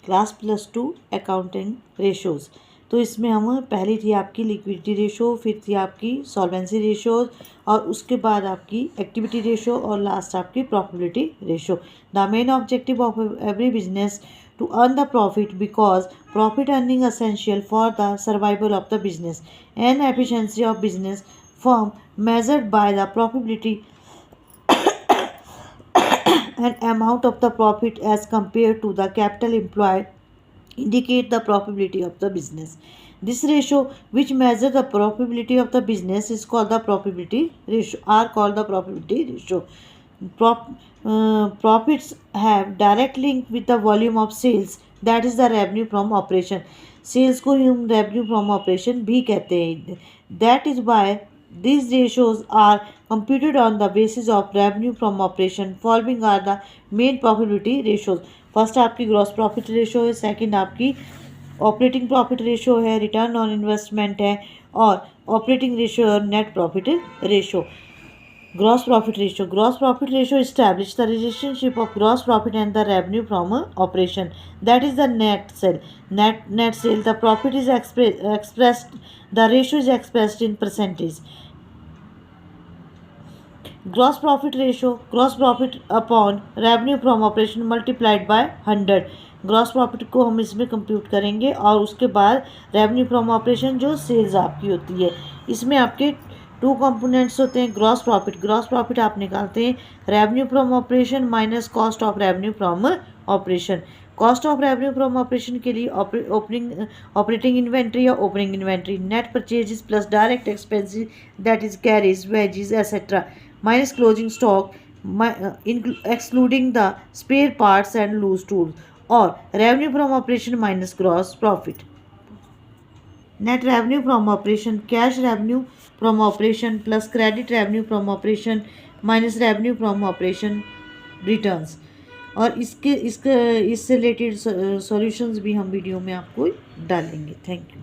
Class +2 accounting ratios. तो इसमें हम पहली थी आपकी लिक्विडिटी रेशो, फिर थी आपकी सॉल्वेंसी रेशो, और उसके बाद आपकी एक्टिविटी रेशो, और लास्ट आपकी profitability ratio. The main objective of every business to earn the profit, because profit earning essential for the survival of the business and efficiency of business firm measured by the profitability and amount of the profit as compared to the capital employed indicate the profitability of the business. This ratio, which measures the profitability of the business, is called the profitability ratio. Are called the profitability ratio. Profits have direct link with the volume of sales, that is the revenue from operation. Sales को ही हम revenue from operation भी कहते हैं. That is why these ratios are computed on the basis of revenue from operation. Following are the main profitability ratios. First आपकी gross profit ratio है, second आपकी operating profit ratio है, return on investment है, और operating ratio और net profit ratio. Gross profit ratio establish the relationship of gross profit and the revenue from operation, that is the net cell. Net cell, the profit is expressed, the ratio is expressed in percentage. Gross profit ratio, gross profit upon revenue from operation multiplied by 100. Gross profit को हम इसमें compute करेंगे, और उसके बाद revenue from operation जो sales आपकी होती है. इसमें आपके 2 कंपोनेंट्स होते हैं. ग्रॉस प्रॉफिट आप निकालते हैं revenue from operation minus cost of revenue from operation. Cost of revenue from operation के लिए ऑपरेटिंग इन्वेंट्री या opening inventory, net purchases plus direct expenses, that is carries, wages etcetera, minus closing stock, excluding the spare parts and loose tools, or revenue from operation minus gross profit. Net revenue from operation, cash revenue from operation plus credit revenue from operation minus revenue from operation returns. और इससे related solutions भी हम video में आपको डालेंगे. Thank you.